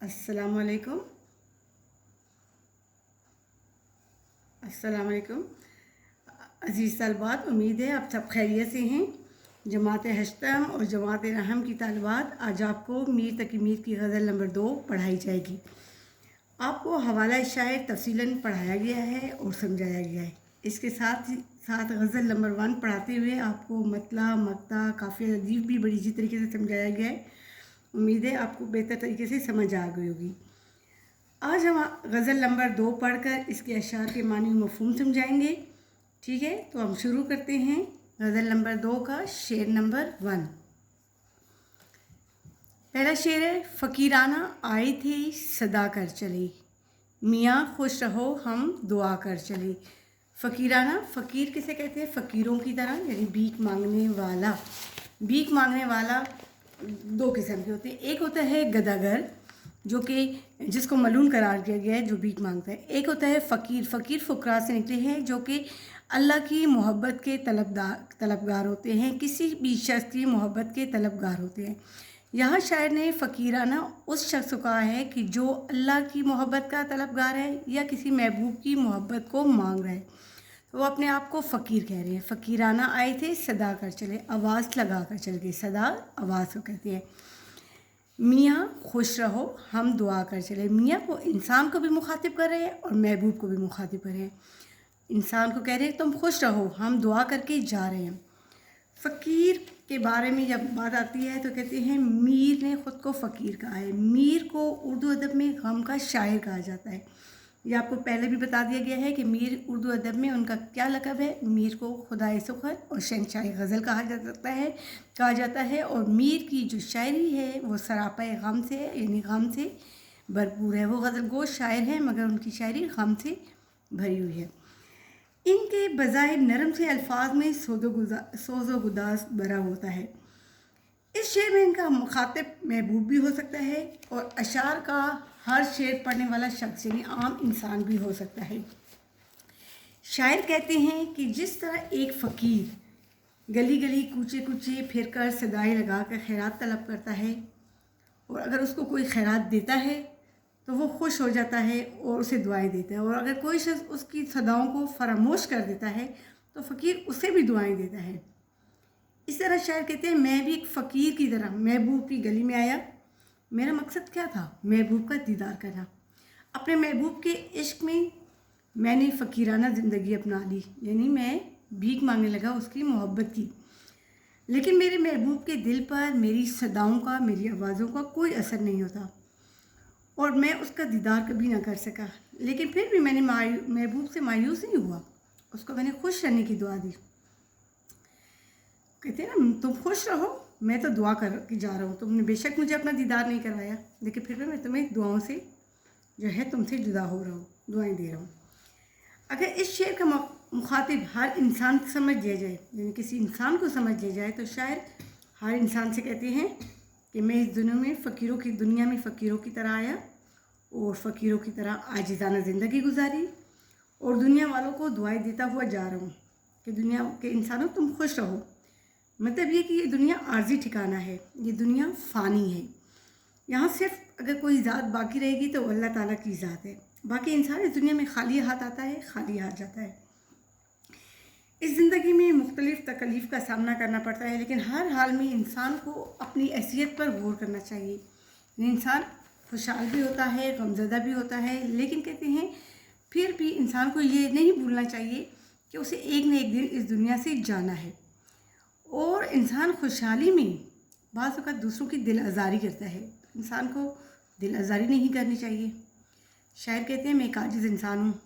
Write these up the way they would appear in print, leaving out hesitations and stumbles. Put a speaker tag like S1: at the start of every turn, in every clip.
S1: अस्सलाम वालेकुम। अस्सलाम वालेकुम अज़ीज़ तलबात, उम्मीद है आप सब खैरियत से हैं। जमात हश्तम और जमात रहम की तालिबात, आज आपको मीर तकी मीर की गज़ल नंबर 2 पढ़ाई जाएगी। आपको हवाला शायर तफसीलन पढ़ाया गया है और समझाया गया है। इसके साथ ही साथ गज़ल नंबर 1 पढ़ाते हुए आपको मतला मक्ता काफ़ी अदीब भी बड़ी अच्छी तरीके से समझाया गया है। उम्मीद है आपको बेहतर तरीके से समझ आ गई होगी। आज हम गज़ल नंबर 2 पढ़कर इसके अशार के मानी मफ़हूम समझाएंगे। ठीक है, तो हम शुरू करते हैं गज़ल नंबर 2 का शेर नंबर 1। पहला शेर है, फ़कीराना आए थे सदा कर चले, मियाँ खुश रहो हम दुआ कर चले। फ़कीराना, फ़कीर किसे कहते हैं? फ़कीरों की तरह, यानी भीख मांगने वाला। भीख मांगने वाला दो किस्म के होते हैं। एक होता है गदागर, जो कि जिसको मलून करार दिया गया है, जो भीख मांगता है। एक होता है फ़कीर। फ़कीर फ़ुकरा से निकले हैं, जो कि अल्लाह की मोहब्बत के तलबगार होते हैं, किसी भी शख्स की मोहब्बत के तलबगार होते हैं। यहाँ शायर ने फ़कीराना उस शख्स को कहा है कि जो अल्लाह की मोहब्बत का तलबगार है या किसी महबूब की मोहब्बत को मांग रहा है, तो वो अपने आप को फ़कीर कह रहे हैं। फ़कीराना आए थे सदा कर चले, आवाज़ लगा कर चल गए। सदा आवाज़ को कहते हैं। मियाँ खुश रहो हम दुआ कर चले, मियाँ को इंसान को भी मुखातिब कर रहे हैं और महबूब को भी मुखातिब कर रहे हैं। इंसान को कह रहे हैं तुम खुश रहो, हम दुआ करके जा रहे हैं। फ़कीर के बारे में जब बात आती है तो कहते हैं मीर ने ख़ुद को फ़कीर कहा है। मीर को उर्दू अदब में गम का शायर कहा जाता है। ये आपको पहले भी बता दिया गया है कि मीर उर्दू अदब में उनका क्या लक़ब है। मीर को खुदाए सुखर और शहंशाह गज़ल कहा जाता है और मीर की जो शायरी है वो सरापा गम से, यानी गम से भरपूर है। वो गज़ल गोश शायर हैं, मगर उनकी शायरी गम से भरी हुई है। इनके बजाय नरम से अल्फाज में सोज़ो गुदास भरा होता है। इस शेर में इनका मुखातिब महबूब भी हो सकता है और अशार का हर शेर पढ़ने वाला शख्स यानी आम इंसान भी हो सकता है। शायर कहते हैं कि जिस तरह एक फ़कीर गली गली कूचे कूचे फिर कर सदाएँ लगा कर खैरात तलब करता है, और अगर उसको कोई खैरात देता है तो वो खुश हो जाता है और उसे दुआएं देता है, और अगर कोई शख्स उसकी सदाओं को फरामोश कर देता है तो फ़कीर उसे भी दुआएं देता है। इस तरह शायर कहते हैं मैं भी एक फ़कीर की तरह महबूब की गली में आया। मेरा मकसद क्या था? महबूब का दीदार करना। अपने महबूब के इश्क में मैंने फ़कीराना ज़िंदगी अपना ली, यानी मैं भीख मांगने लगा उसकी मोहब्बत की। लेकिन मेरे महबूब के दिल पर मेरी सदाओं का, मेरी आवाज़ों का कोई असर नहीं होता और मैं उसका दीदार कभी ना कर सका। लेकिन फिर भी मैंने महबूब से मायूस नहीं हुआ, उसको मैंने खुश रहने की दुआ दी। कहते हैं ना तुम खुश रहो, मैं तो दुआ कर के जा रहा हूँ। तुमने बेशक मुझे अपना दीदार नहीं करवाया, लेकिन फिर भी मैं तुम्हें दुआओं से जो है तुमसे जुदा हो रहा हूँ, दुआएं दे रहा हूँ। अगर इस शेर का मुखातिब हर इंसान समझ लिया जाए, यानी किसी इंसान को समझ लिया जाए, तो शायर हर इंसान से कहते हैं कि मैं इस दुनिया में फ़कीरों की तरह आया और फ़कीरों की तरह आजिज़ाना ज़िंदगी गुजारी और दुनिया वालों को दुआएं देता हुआ जा रहा हूँ कि दुनिया के इंसानों तुम खुश रहो। मतलब ये कि ये दुनिया आर्जी ठिकाना है, ये दुनिया फ़ानी है। यहाँ सिर्फ अगर कोई ज़ात बाकी रहेगी तो अल्लाह ताला की ज़ात है। बाकी इंसान इस दुनिया में खाली हाथ आता है, खाली हाथ जाता है। इस ज़िंदगी में मुख्तलिफ़ तकलीफ़ का सामना करना पड़ता है, लेकिन हर हाल में इंसान को अपनी हैसियत पर गौर करना चाहिए। इंसान खुशहाल भी होता है, गमज़दा भी होता है, लेकिन कहते हैं फिर भी इंसान को ये नहीं भूलना चाहिए कि उसे एक न एक दिन इस दुनिया से जाना है। और इंसान खुशहाली में बाज़ औक़ात दूसरों की दिल आज़ारी करता है, इंसान को दिल आज़ारी नहीं करनी चाहिए। शायर कहते हैं मैं एक आजिज़ इंसान हूँ,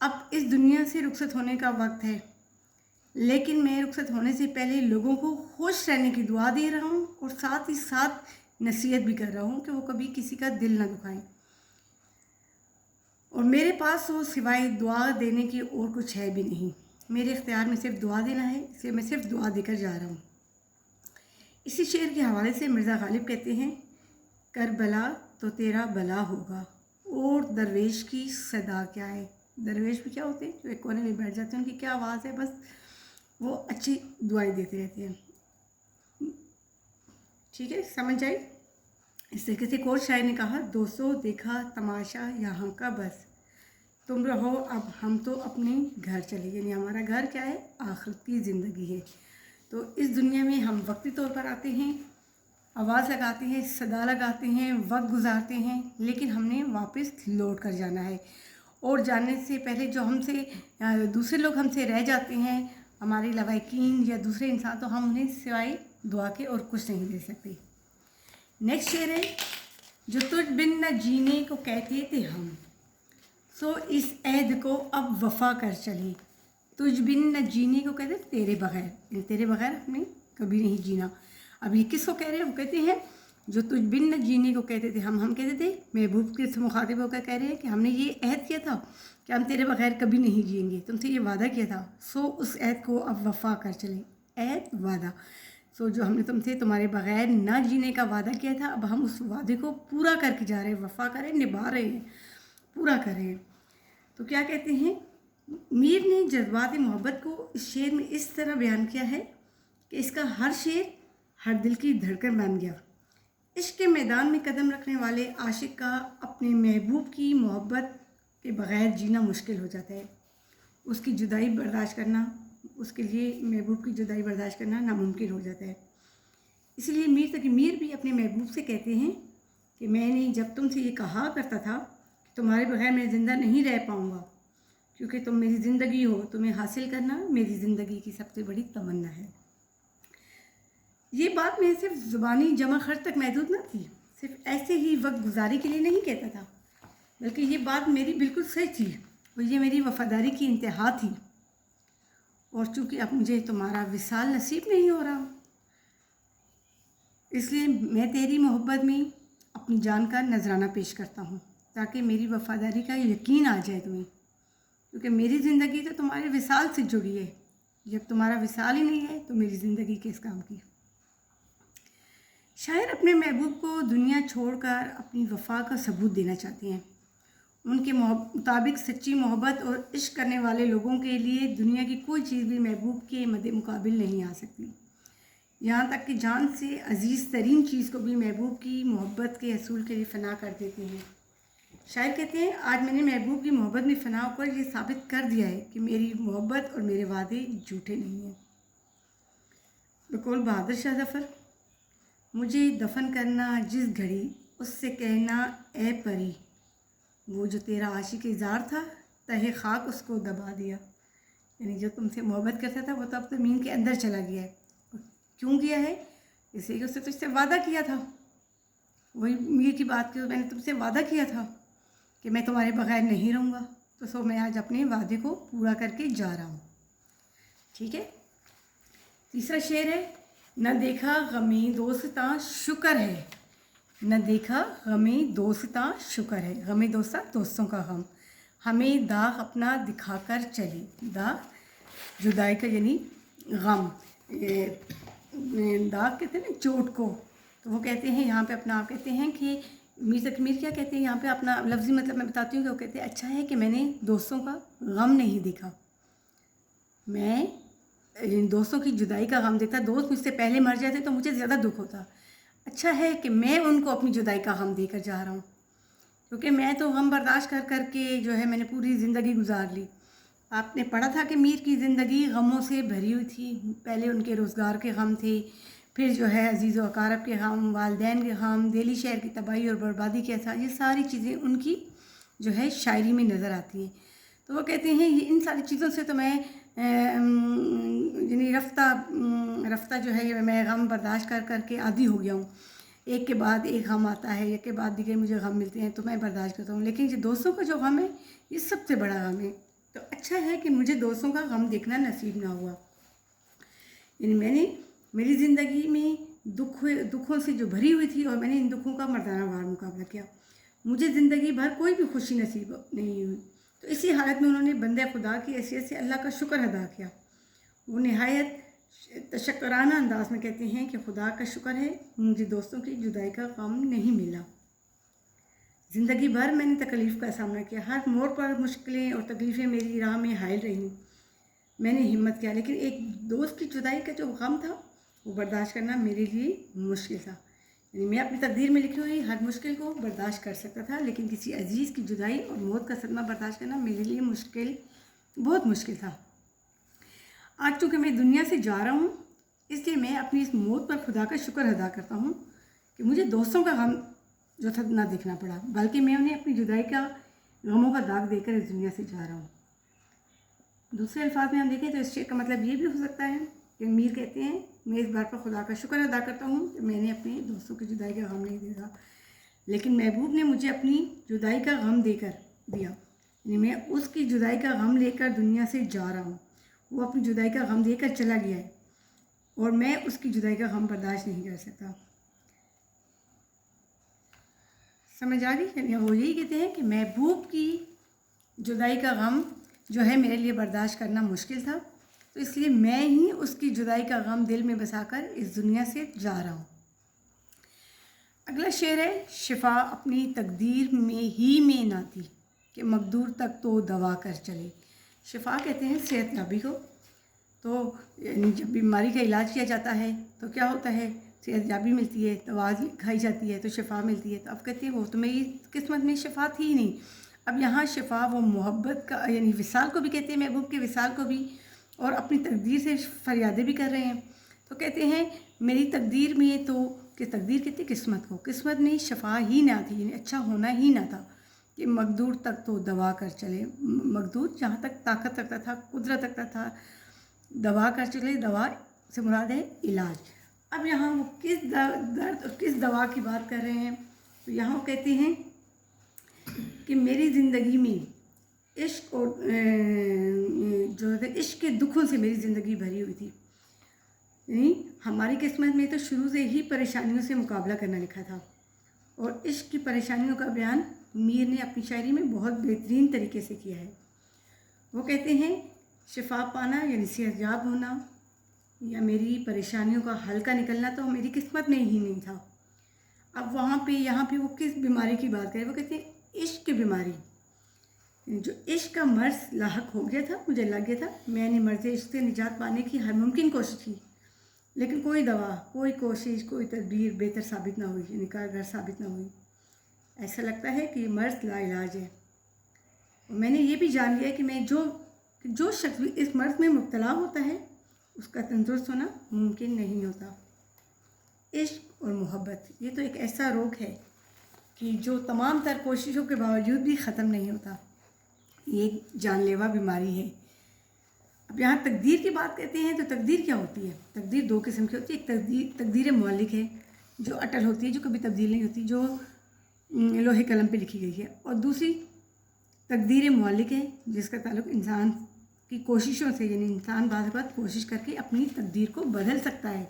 S1: अब इस दुनिया से रुखसत होने का वक्त है, लेकिन मैं रुखसत होने से पहले लोगों को खुश रहने की दुआ दे रहा हूँ और साथ ही साथ नसीहत भी कर रहा हूँ कि वो कभी किसी का दिल ना दुखाएं। और मेरे पास वो सिवाय दुआ देने की और कुछ है भी नहीं। मेरे इख्तियार में सिर्फ दुआ देना है, इसलिए मैं सिर्फ दुआ देकर जा रहा हूँ। इसी शेर के हवाले से मिर्ज़ा गालिब कहते हैं करबला तो तेरा भला होगा और दरवेश की सदा क्या है। दरवेश भी क्या होते हैं? जो एक कोने में बैठ जाते हैं, उनकी क्या आवाज़ है, बस वो अच्छी दुआएं देते रहते हैं। ठीक है, समझ आई? इस तरीके से एक और शायर ने कहा, दोस्तों देखा तमाशा यहाँ का बस, तुम रहो अब हम तो अपने घर चले। यानी हमारा घर क्या है? आखिरत की ज़िंदगी है। तो इस दुनिया में हम वक्ती तौर पर आते हैं, आवाज़ लगाते हैं, सदा लगाते हैं, वक्त गुजारते हैं, लेकिन हमने वापस लौट कर जाना है। और जाने से पहले जो हमसे दूसरे लोग हमसे रह जाते हैं, हमारे लवाकिन या दूसरे इंसान, तो हम उन्हें सिवाय दुआ के और कुछ नहीं दे सकते। नेक्स्ट शेर है, जो तुझ बिन न जीने को कहते थे हम, सो इस अहद को अब वफ़ा कर चले। तुझ बिन न जीने को कहते तेरे बग़ैर, तेरे बग़ैर हमने कभी नहीं जीना। अब ये किसको कह रहे हैं? वो कहते हैं जो तुझ बिन न जीने को कहते थे हम कहते थे, महबूब के से मुखातिब होकर कह रहे हैं कि हमने ये अहद किया था कि हम तेरे बग़ैर कभी नहीं जिएंगे, तुमसे ये वादा किया था, सो उस अहद को अब वफ़ा कर चले। अहद, वादा। सो जो हमने तुमसे तुम्हारे बग़ैर ना जीने का वादा किया था, अब हम उस वादे को पूरा करके जा रहे हैं, वफ़ा करें, निभा रहे हैं, पूरा कर रहे हैं। तो क्या कहते हैं, मीर ने जज्बात मोहब्बत को इस शेर में इस तरह बयान किया है कि इसका हर शेर हर दिल की धड़कन बन गया। इश्क के मैदान में कदम रखने वाले आशिक का अपने महबूब की मोहब्बत के बग़ैर जीना मुश्किल हो जाता है। उसकी जुदाई बर्दाश्त करना, उसके लिए महबूब की जुदाई बर्दाश्त करना नामुमकिन हो जाता है। इसलिए मीर भी अपने महबूब से कहते हैं कि मैंने जब तुमसे ये कहा करता था कि तुम्हारे बग़ैर मैं ज़िंदा नहीं रह पाऊँगा, क्योंकि तुम मेरी ज़िंदगी हो, तुम्हें हासिल करना मेरी ज़िंदगी की सबसे बड़ी तमन्ना है। ये बात मैं सिर्फ ज़ुबानी जमा खर्च तक महदूद न थी, सिर्फ ऐसे ही वक्त गुजारी के लिए नहीं कहता था, बल्कि ये बात मेरी बिल्कुल सच थी और ये मेरी वफ़ादारी की इंतहा थी। और चूँकि अब मुझे तुम्हारा विसाल नसीब नहीं हो रहा, इसलिए मैं तेरी मोहब्बत में अपनी जान का नजराना पेश करता हूँ, ताकि मेरी वफ़ादारी का यकीन आ जाए तुम्हें, क्योंकि मेरी ज़िंदगी तो तुम्हारे विसाल से जुड़ी है। जब तुम्हारा विसाल ही नहीं है तो मेरी ज़िंदगी किस काम की। शायर अपने महबूब को दुनिया छोड़कर अपनी वफ़ा का सबूत देना चाहते हैं। उनके मुताबिक सच्ची मोहब्बत और इश्क करने वाले लोगों के लिए दुनिया की कोई चीज़ भी महबूब के मद्दे मुकाबिल नहीं आ सकती। यहाँ तक कि जान से अजीज़ तरीन चीज़ को भी महबूब की मोहब्बत के असूल के लिए फ़ना कर देते हैं। शायर कहते हैं, आज मैंने महबूब की मोहब्बत में फ़ना होकर ये साबित कर दिया है कि मेरी मोहब्बत और मेरे वादे झूठे नहीं हैं। बकौल बहादुर शाह ज़फ़र, मुझे दफन करना जिस घड़ी, उससे कहना ए परी, वो जो तेरा आशिक ज़ार था, तहे खाक उसको दबा दिया। यानी जो तुमसे मोहब्बत करता था वो तो अब ज़मीन के अंदर चला गया है। क्यों गया है? इसलिए कि उससे तुझसे वादा किया था। वही मीर की बात की, मैंने तुमसे वादा किया था कि मैं तुम्हारे बग़ैर नहीं रहूँगा, तो सो मैं आज अपने वादे को पूरा करके जा रहा हूँ। ठीक है। तीसरा शेर है, न देखा गमे दोस्तां शुक्र है, न देखा गमे दोस्तां शुक्र है। गमे दोस्तां, दोस्तों का गम, हमें दाग अपना दिखाकर चली। दाग जुदाई का यानी गम, दाग कहते हैं ना चोट को, तो वो कहते हैं यहाँ पे अपना, आप कहते हैं कि मीर क्या कहते हैं यहाँ पे अपना लफ्ज़ी मतलब मैं बताती हूँ कि वो कहते हैं, अच्छा है कि मैंने दोस्तों का गम नहीं देखा, मैं दोस्तों की जुदाई का गम देखता। दोस्त मुझसे पहले मर जाते तो मुझे ज़्यादा दुख होता। अच्छा है कि मैं उनको अपनी जुदाई का गम देकर जा रहा हूँ, क्योंकि मैं तो गम बर्दाश्त कर कर के जो है मैंने पूरी ज़िंदगी गुजार ली। आपने पढ़ा था कि मीर की ज़िंदगी गमों से भरी हुई थी। पहले उनके रोज़गार के गम थे, फिर जो है अजीज़ व अकारब के गम, वालिदैन के गम, दिल्ली शहर की तबाही और बर्बादी के साथ, ये सारी चीज़ें उनकी जो है शायरी में नज़र आती हैं। तो वो कहते हैं ये इन सारी चीज़ों से तो मैं यानी रफ्ता जो है मैं गम बर्दाश्त कर कर के आदी हो गया हूँ। एक के बाद एक गम आता है, एक के बाद दिखे मुझे गम मिलते हैं तो मैं बर्दाश्त करता हूँ, लेकिन जो दोस्तों का जो गम है ये सबसे बड़ा गम है। तो अच्छा है कि मुझे दोस्तों का गम देखना नसीब ना हुआ। यानी मैंने मेरी ज़िंदगी में दुखों से जो भरी हुई थी और मैंने इन दुखों का मर्दाना वार मुकाबला किया, मुझे ज़िंदगी भर कोई भी खुशी नसीब नहीं हुई। तो इसी हालत में उन्होंने बंदे खुदा की हैसियत से अल्लाह का शुक्र अदा किया। वो नहायत तशक्कुराना अंदाज में कहते हैं कि खुदा का शुक्र है मुझे दोस्तों की जुदाई का गम नहीं मिला। ज़िंदगी भर मैंने तकलीफ़ का सामना किया, हर मोड़ पर मुश्किलें और तकलीफ़ें मेरी राह में हायल रहीं। मैंने हिम्मत किया, लेकिन एक दोस्त की जुदाई का जो गम था वो बर्दाश्त करना मेरे लिए मुश्किल था। یعنی میں اپنی تقدیر میں لکھی ہوئی ہر مشکل کو برداشت کر سکتا تھا، لیکن کسی عزیز کی جدائی اور موت کا صدمہ برداشت کرنا میرے لیے بہت مشکل تھا۔ آج چونکہ میں دنیا سے جا رہا ہوں، اس لیے میں اپنی اس موت پر خدا کا شکر ادا کرتا ہوں کہ مجھے دوستوں کا غم جو تھا نہ دیکھنا پڑا، بلکہ میں انہیں اپنی جدائی کا غموں کا داغ دے کر اس دنیا سے جا رہا ہوں۔ دوسرے الفاظ میں ہم دیکھیں تو اس شعر کا مطلب یہ بھی ہو سکتا ہے کہ میر کہتے ہیں میں اس بات پر خدا کا شکر ادا کرتا ہوں کہ میں نے اپنے دوستوں کی جدائی کا غم نہیں دیکھا، لیکن محبوب نے مجھے اپنی جدائی کا غم دے کر دیا، یعنی میں اس کی جدائی کا غم لے کر دنیا سے جا رہا ہوں۔ وہ اپنی جدائی کا غم دے کر چلا گیا ہے اور میں اس کی جدائی کا غم برداشت نہیں کر سکتا۔ سمجھ آ گئی؟ یعنی وہ یہی کہتے ہیں کہ محبوب کی جدائی کا غم جو ہے میرے لیے برداشت کرنا مشکل تھا، تو اس لیے میں ہی اس کی جدائی کا غم دل میں بسا کر اس دنیا سے جا رہا ہوں۔ اگلا شعر ہے، شفا اپنی تقدیر میں نہ تھی کہ مقدور تک تو دوا کر چلے۔ شفا کہتے ہیں صحت یابی کو، تو یعنی جب بیماری کا علاج کیا جاتا ہے تو کیا ہوتا ہے، صحت یابی ملتی ہے، دوا کھائی جاتی ہے تو شفا ملتی ہے۔ تو اب کہتے ہیں وہ تو میری قسمت میں شفا تھی ہی نہیں۔ اب یہاں شفا وہ محبت کا یعنی وصال کو بھی کہتے ہیں، محبوب کے وصال کو بھی، اور اپنی تقدیر سے فریادیں بھی کر رہے ہیں۔ تو کہتے ہیں میری تقدیر میں تو، کہ تقدیر کہتے ہیں قسمت کو، قسمت میں شفا ہی نہ تھی، یعنی اچھا ہونا ہی نہ تھا کہ مقدور تک تو دوا کر چلے۔ مقدور جہاں تک طاقت رکھتا تھا، قدرت رکھتا تھا، دوا کر چلے، دوا سے مراد ہے علاج۔ اب یہاں وہ کس درد اور کس دوا کی بات کر رہے ہیں، تو یہاں وہ کہتے ہیں کہ میری زندگی میں عشق اور جو ہے عشق کے دکھوں سے میری زندگی بھری ہوئی تھی، یعنی ہماری قسمت میں تو شروع سے ہی پریشانیوں سے مقابلہ کرنا لکھا تھا، اور عشق کی پریشانیوں کا بیان میر نے اپنی شاعری میں بہت بہترین طریقے سے کیا ہے۔ وہ کہتے ہیں شفا پانا یعنی صحت یاب ہونا یا میری پریشانیوں کا حل کا نکلنا تو میری قسمت میں ہی نہیں تھا۔ اب یہاں پہ وہ کس بیماری کی بات کریں، وہ کہتے ہیں عشق کی بیماری، جو عشق کا مرض لاحق ہو گیا تھا، مجھے لگ گیا تھا۔ میں نے مرض عشق سے نجات پانے کی ہر ممکن کوشش کی، لیکن کوئی دوا، کوئی کوشش، کوئی تدبیر بہتر ثابت نہ ہوئی، یعنی کارگر ثابت نہ ہوئی۔ ایسا لگتا ہے کہ یہ مرض لا علاج ہے، اور میں نے یہ بھی جان لیا کہ جو شخص بھی اس مرض میں مبتلا ہوتا ہے اس کا تندرست ہونا ممکن نہیں ہوتا۔ عشق اور محبت یہ تو ایک ایسا روگ ہے کہ جو تمام تر کوششوں کے باوجود بھی ختم نہیں ہوتا، یہ ایک جان لیوا بیماری ہے۔ اب یہاں تقدیر کی بات کرتے ہیں تو تقدیر کیا ہوتی ہے؟ تقدیر دو قسم کی ہوتی ہے، ایک تقدیر معلق ہے جو اٹل ہوتی ہے، جو کبھی تبدیل نہیں ہوتی، جو لوہے قلم پہ لکھی گئی ہے، اور دوسری تقدیر معلق ہے جس کا تعلق انسان کی کوششوں سے، یعنی انسان بعض اوقات کوشش کر کے اپنی تقدیر کو بدل سکتا ہے،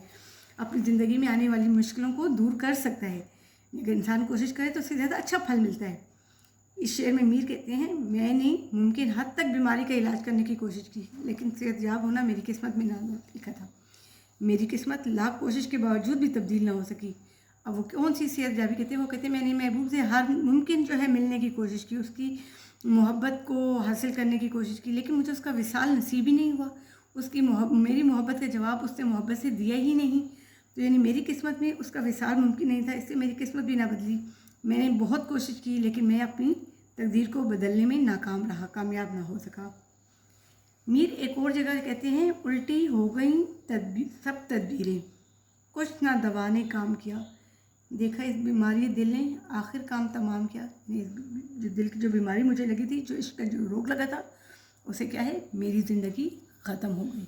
S1: اپنی زندگی میں آنے والی مشکلوں کو دور کر سکتا ہے۔ اگر انسان کوشش کرے تو اس سے زیادہ اچھا پھل ملتا ہے۔ اس شعر میں میر کہتے ہیں میں نے ممکن حد تک بیماری کا علاج کرنے کی کوشش کی، لیکن صحت یاب ہونا میری قسمت میں نہ لکھا تھا۔ میری قسمت لاکھ کوشش کے باوجود بھی تبدیل نہ ہو سکی۔ اب وہ کون سی صحت یابی کہتے ہیں؟ وہ کہتے ہیں میں نے محبوب سے ہر ممکن جو ہے ملنے کی کوشش کی، اس کی محبت کو حاصل کرنے کی کوشش کی، لیکن مجھے اس کا وصال نصیب ہی نہیں ہوا۔ میری محبت کا جواب اس نے محبت سے دیا ہی نہیں، تو یعنی میری قسمت میں اس کا وصال ممکن نہیں تھا، اس سے میری قسمت بھی نہ بدلی۔ میں نے بہت کوشش کی لیکن میں اپنی تقدیر کو بدلنے میں ناکام رہا، کامیاب نہ ہو سکا۔ میر ایک اور جگہ کہتے ہیں الٹی ہو گئیں سب تدبیریں، کچھ نہ دوا نے کام کیا، دیکھا اس بیماری دل نے آخر کام تمام کیا۔ جو دل کی جو بیماری مجھے لگی تھی، جو عشق کا جو روگ لگا تھا، اسے کیا ہے میری زندگی ختم ہو گئی۔